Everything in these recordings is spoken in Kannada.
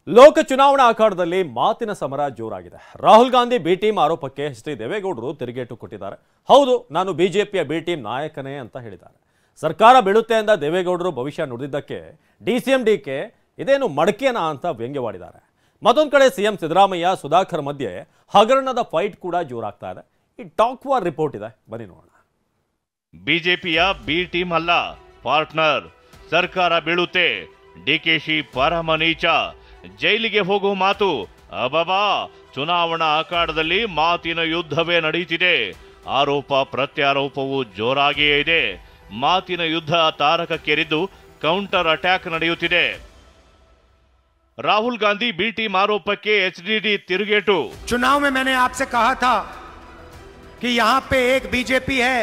ಲೋಕ ಚುನಾವಣಾ ಅಖಾಡದಲ್ಲಿ ಮಾತಿನ ಸಮರ ಜೋರಾಗಿದೆ. ರಾಹುಲ್ ಗಾಂಧಿ ಬಿ ಟೀಮ್ ಆರೋಪಕ್ಕೆ ಎಚ್.ಡಿ. ದೇವೇಗೌಡರು ತಿರುಗೇಟು ಕೊಟ್ಟಿದ್ದಾರೆ. ಹೌದು, ನಾನು ಬಿಜೆಪಿಯ ಬಿ ಟೀಮ್ ನಾಯಕನೇ ಅಂತ ಹೇಳಿದ್ದಾರೆ. ಸರ್ಕಾರ ಬೀಳುತ್ತೆ ಅಂತ ದೇವೇಗೌಡರು ಭವಿಷ್ಯ ನುಡಿದಕ್ಕೆ ಡಿಸಿಎಂ ಡಿಕೆ ಇದೇನು ಮಡಕೆನಾ ಅಂತ ವ್ಯಂಗ್ಯವಾಡಿದ್ದಾರೆ. ಮತ್ತೊಂದು ಕಡೆ ಸಿಎಂ ಸಿದ್ದರಾಮಯ್ಯ ಸುಧಾಕರ್ ಮಧ್ಯೆ ಹಗರಣದ ಫೈಟ್ ಕೂಡ ಜೋರಾಗ್ತಾ ಇದೆ. ಈ ಟಾಕ್ ವಾರ್ ರಿಪೋರ್ಟ್ ಇದೆ, ಬನ್ನಿ ನೋಡೋಣ. ಬಿಜೆಪಿಯ ಬಿ ಟೀಮ್ ಅಲ್ಲ, ಪಾರ್ಟ್ನರ್. ಸರ್ಕಾರ ಬೀಳುತ್ತೆ, ಡಿಕೆಶಿ ಪರಮ ನೀಚ, ಜೈಲಿಗೆ ಹೋಗುವ ಮಾತು. ಅಬಬಾ, ಚುನಾವಣಾ ಅಖಾಡದಲ್ಲಿ ಮಾತಿನ ಯುದ್ಧವೇ ನಡೆಯುತ್ತಿದೆ. ಆರೋಪ ಪ್ರತ್ಯಾರೋಪವು ಜೋರಾಗಿಯೇ ಇದೆ. ಮಾತಿನ ಯುದ್ಧ ತಾರಕಕ್ಕೇರಿದ್ದು ಕೌಂಟರ್ ಅಟ್ಯಾಕ್ ನಡೆಯುತ್ತಿದೆ. राहुल गांधी बी टीम आरोप के एचडीडी तिरुगेटू. चुनाव में मैंने आपसे कहा था कि यहां पे एक बीजेपी है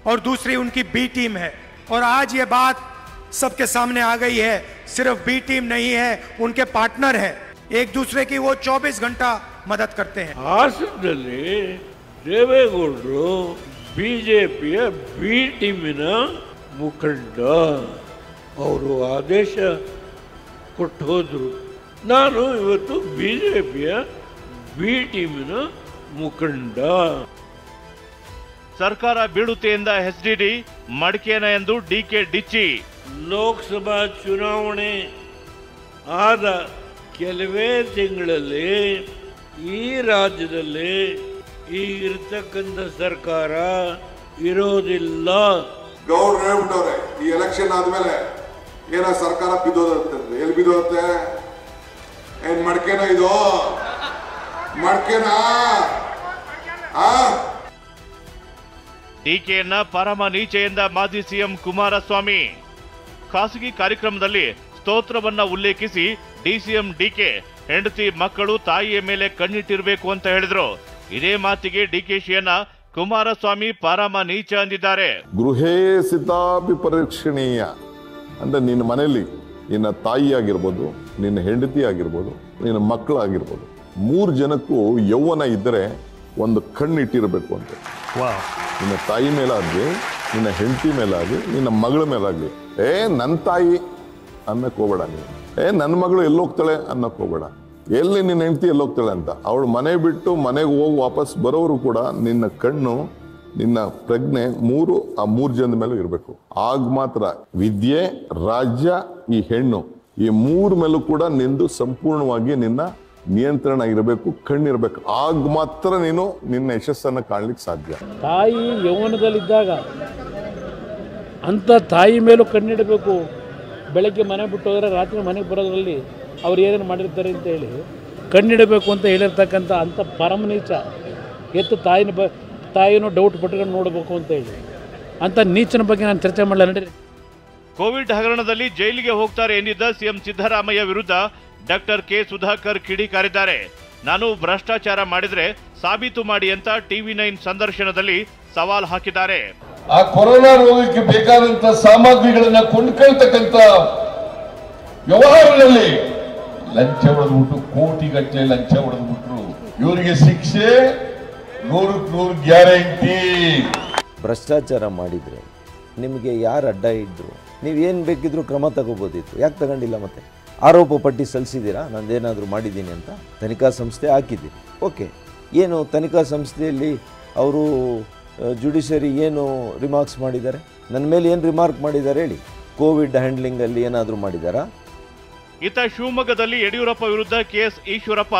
और दूसरी उनकी बी टीम है, और आज ये बात सबके सामने आ गई है. सिर्फ बी टीम नहीं है, उनके पार्टनर है. एक दूसरे की वो 24 घंटा मदद करते हैं. ಹಾಸನದಲ್ಲಿ ದೇವೇಗೌಡರು ಬಿಜೆಪಿಯ ಬಿ ಟೀಮಿನ ಮುಖಂಡ, ಅವರು ಆದೇಶ ಕೊಟ್ಟು ಹೋದ್ರು. ನಾನು ಇವತ್ತು ಬಿಜೆಪಿಯ ಬಿ ಟೀಮಿನ ಮುಖಂಡ. ಸರ್ಕಾರ ಬೀಳುತ್ತೆ ಎಂದ ಎಚ್ಡಿಡಿ ಮಡಿಕೇನ ಎಂದು ಡಿಕೆ ಡಿಚ್ಚಿ. ಲೋಕಸಭಾ ಚುನಾವಣೆ ಆದ ಕೆಲವೇ ತಿಂಗಳಲ್ಲಿ ಈ ರಾಜ್ಯದಲ್ಲಿ ಈಗಿರ್ತಕ್ಕಂಥ ಸರ್ಕಾರ ಇರೋದಿಲ್ಲ. ಗೌಡ್ರು ಹೇಳ್ಬಿಟ್ಟವ್ರೆ, ಈ ಎಲೆಕ್ಷನ್ ಆದ್ಮೇಲೆ ಏನೋ ಸರ್ಕಾರ ಬಿದ್ದೋದತ್ತೆ. ಎಲ್ಲಿ ಬಿದ್ದೋದತ್ತೆ? ಏನ್ ಮಡ್ಕೆನ ಇದು? ಮಡ್ಕೆನಾ? ಡಿಕೆಯನ್ನ ಪರಮ ನೀಚೆ ಎಂದ ಮಾಜಿ ಸಿಎಂ ಕುಮಾರಸ್ವಾಮಿ. ಖಾಸಗಿ ಕಾರ್ಯಕ್ರಮದಲ್ಲಿ ಸ್ತೋತ್ರವನ್ನ ಉಲ್ಲೇಖಿಸಿ ಡಿಸಿಎಂ ಡಿಕೆ ಹೆಂಡತಿ ಮಕ್ಕಳು ತಾಯಿಯ ಮೇಲೆ ಕಣ್ಣಿಟ್ಟಿರಬೇಕು ಅಂತ ಹೇಳಿದ್ರು. ಇದೇ ಮಾತಿಗೆ ಡಿಕೆಶಿಯನ್ನ ಕುಮಾರಸ್ವಾಮಿ ಪರಮ ನೀಚ ಅಂದಿದ್ದಾರೆ. ಗೃಹೇ ಸಿತಾಪಿ ಪರೀಕ್ಷಣೀಯ ಅಂದ್ರೆ ನಿನ್ನ ಮನೆಯಲ್ಲಿ ನಿನ್ನ ತಾಯಿ ಆಗಿರ್ಬೋದು, ನಿನ್ನ ಹೆಂಡತಿ ಆಗಿರ್ಬೋದು, ನಿನ್ನ ಮಕ್ಕಳಾಗಿರ್ಬೋದು, 3 ಜನಕ್ಕೂ ಯೌವನ ಇದ್ದರೆ ಒಂದು ಕಣ್ಣು ಇಟ್ಟಿರಬೇಕು ಅಂತ. ನಿನ್ನ ತಾಯಿ ಮೇಲಾಗ್ಲಿ, ನಿನ್ನ ಹೆಂಡತಿ ಮೇಲಾಗ್ಲಿ, ನಿನ್ನ ಮಗಳ ಮೇಲಾಗ್ಲಿ, ನನ್ನ ತಾಯಿ ಅನ್ನಕ್ಕೆ ಹೋಗ್ಬೇಡ. ನೀನು ನನ್ನ ಮಗಳು ಎಲ್ಲೋಗ್ತಾಳೆ ಅನ್ನಕ್ಕೆ ಹೋಗ್ಬೇಡ. ಎಲ್ಲಿ ನಿನ್ನ ಹೆಂಡತಿ ಎಲ್ಲೋಗ್ತಾಳೆ ಅಂತ. ಅವಳು ಮನೆ ಬಿಟ್ಟು ಮನೆಗೆ ಹೋಗಿ ವಾಪಸ್ ಬರೋರು ಕೂಡ ನಿನ್ನ ಕಣ್ಣು, ನಿನ್ನ ಪ್ರಜ್ಞೆ ಆ 3 ಜನದ ಮೇಲೂ ಇರಬೇಕು. ಆಗ ಮಾತ್ರ ವಿದ್ಯೆ, ರಾಜ್ಯ, ಈ ಹೆಣ್ಣು, ಈ 3 ಮೇಲೂ ಕೂಡ ನಿಂದು ಸಂಪೂರ್ಣವಾಗಿ ನಿನ್ನ ನಿಯಂತ್ರಣ ಇರಬೇಕು, ಕಣ್ಣಿರಬೇಕು. ಆಗ ಮಾತ್ರ ನೀನು ನಿನ್ನ ಯಶಸ್ಸನ್ನು ಕಾಣ್ಲಿಕ್ಕೆ ಸಾಧ್ಯ. ತಾಯಿ ಯೌವನದಲ್ಲಿದ್ದಾಗ ಅಂಥ ತಾಯಿ ಮೇಲೂ ಕಣ್ಣಿಡಬೇಕು. ಬೆಳಗ್ಗೆ ಮನೆ ಬಿಟ್ಟು ಹೋದರೆ ರಾತ್ರಿ ಮನೆಗೆ ಬರೋದ್ರಲ್ಲಿ ಅವ್ರು ಏನೇನು ಮಾಡಿರ್ತಾರೆ ಅಂತ ಹೇಳಿ ಕಣ್ಣಿಡಬೇಕು ಅಂತ ಹೇಳಿರ್ತಕ್ಕಂಥ ಅಂಥ ಪರಮನೀಚ. ಎತ್ತು ತಾಯಿನೂ ಡೌಟ್ ಪಟ್ಕೊಂಡು ನೋಡಬೇಕು ಅಂತ ಹೇಳಿ ಅಂತ ನೀಚನ ಬಗ್ಗೆ ನಾನು ಚರ್ಚೆ ಮಾಡಲ್ಲ. ನಡೀರಿ. ಕೋವಿಡ್ ಹಗರಣದಲ್ಲಿ ಜೈಲಿಗೆ ಹೋಗ್ತಾರೆ ಎಂದಿದ್ದ ಸಿಎಂ ಸಿದ್ದರಾಮಯ್ಯ ವಿರುದ್ಧ ಡಾಕ್ಟರ್ ಕೆ ಸುಧಾಕರ್ ಕಿಡಿಕಾರಿದ್ದಾರೆ. ನಾನು ಭ್ರಷ್ಟಾಚಾರ ಮಾಡಿದ್ರೆ ಸಾಬೀತು ಮಾಡಿ ಅಂತ ಟಿವಿ9 ಸಂದರ್ಶನದಲ್ಲಿ ಸವಾಲ್ ಹಾಕಿದ್ದಾರೆ. ಆ ಕೊರೋನಾ ರೋಗಕ್ಕೆ ಬೇಕಾದಂತ ಸಾಮಗ್ರಿಗಳನ್ನ ಕೊಂಡ್ಕೊಳ್ತಕ್ಕಂಥ ವ್ಯವಹಾರದಲ್ಲಿ ಲಂಚ ಹೊಡೆದ್ಬಿಟ್ಟು ಕೋಟಿಗಟ್ಟಲೆ ಲಂಚ ಹೊಡೆದ್ಬಿಟ್ರು. ಇವರಿಗೆ ಶಿಕ್ಷೆ 100% ಗ್ಯಾರಂಟಿ. ಭ್ರಷ್ಟಾಚಾರ ಮಾಡಿದರೆ ನಿಮಗೆ ಯಾರು ಅಡ್ಡ ಇದ್ರು ನೀವೇನು ಬೇಕಿದ್ರೂ ಕ್ರಮ ತಗೋಬೋದಿತ್ತು. ಯಾಕೆ ತಗೊಂಡಿಲ್ಲ? ಮತ್ತೆ ಆರೋಪ ಪಟ್ಟಿ ಸಲ್ಲಿಸಿದ್ದೀರಾ, ನಂದೇನಾದರೂ ಮಾಡಿದ್ದೀನಿ ಅಂತ. ತನಿಖಾ ಸಂಸ್ಥೆ ಹಾಕಿದ್ದೀನಿ, ಓಕೆ. ಏನು ತನಿಖಾ ಸಂಸ್ಥೆಯಲ್ಲಿ ಅವರು ಜುಡಿಷರಿ ಏನು ರಿಮಾರ್ಕ್ಸ್ ಮಾಡಿದ್ದಾರೆ? ನನ್ನ ಮೇಲೆ ಏನು ರಿಮಾರ್ಕ್ ಮಾಡಿದ್ದಾರೆ ಹೇಳಿ? ಕೋವಿಡ್ ಹ್ಯಾಂಡ್ಲಿಂಗಲ್ಲಿ ಏನಾದರೂ ಮಾಡಿದ್ದಾರಾ? ಇತ್ತ ಶಿವಮೊಗ್ಗದಲ್ಲಿ ಯಡಿಯೂರಪ್ಪ ವಿರುದ್ಧ ಕೆಎಸ್ ಈಶ್ವರಪ್ಪ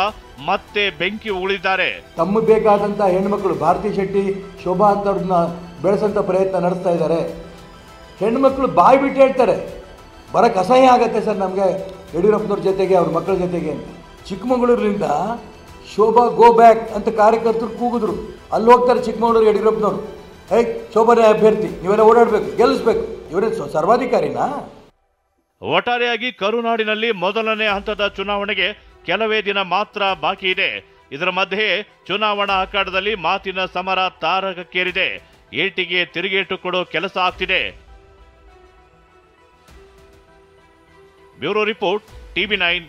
ಮತ್ತೆ ಬೆಂಕಿ ಉಳಿದಿದ್ದಾರೆ. ತಮ್ಮ ಬೇಕಾದಂಥ ಹೆಣ್ಮಕ್ಳು ಭಾರತಿ ಶೆಟ್ಟಿ, ಶೋಭಾ ಅಂತವ್ರನ್ನ ಬೆಳೆಸೋಂಥ ಪ್ರಯತ್ನ ನಡೆಸ್ತಾ ಇದ್ದಾರೆ. ಹೆಣ್ಮಕ್ಳು ಬಾಯಿ ಬಿಟ್ಟು ಹೇಳ್ತಾರೆ, ಬರೋಕ್ಕೆ ಅಸಹ್ಯ ಆಗತ್ತೆ ಸರ್ ನಮಗೆ ಯಡಿಯೂರಪ್ಪನವ್ರ ಜೊತೆಗೆ, ಅವ್ರ ಮಕ್ಕಳ ಜೊತೆಗೆ ಅಂತ. ಚಿಕ್ಕಮಗಳೂರಿನಿಂದ ಶೋಭಾ ಗೋ ಬ್ಯಾಕ್ ಅಂತ ಕಾರ್ಯಕರ್ತರು ಕೂಗಿದ್ರು. ಅಲ್ಲಿ ಹೋಗ್ತಾರೆ ಚಿಕ್ಕಮಗಳೂರು ಯಡಿಯೂರಪ್ಪನವರು. ಶೋಭಾನೇ ಅಭ್ಯರ್ಥಿ, ನೀವೆಲ್ಲ ಓಡಾಡಬೇಕು, ಗೆಲ್ಲಿಸ್ಬೇಕು. ಇವರೇ ಸರ್ವಾಧಿಕಾರಿನಾ? ಒಟ್ಟಾರೆಯಾಗಿ ಕರುನಾಡಿನಲ್ಲಿ ಮೊದಲನೇ ಹಂತದ ಚುನಾವಣೆಗೆ ಕೆಲವೇ ದಿನ ಮಾತ್ರ ಬಾಕಿ ಇದೆ. ಇದರ ಮಧ್ಯೆ ಚುನಾವಣಾ ಅಖಾಡದಲ್ಲಿ ಮಾತಿನ ಸಮರ ತಾರಕಕ್ಕೇರಿದೆ. ಏಟಿಗೆ ತಿರುಗೇಟು ಕೊಡೋ ಕೆಲಸ ಆಗ್ತಿದೆ. Bureau report, ಟಿವಿ9.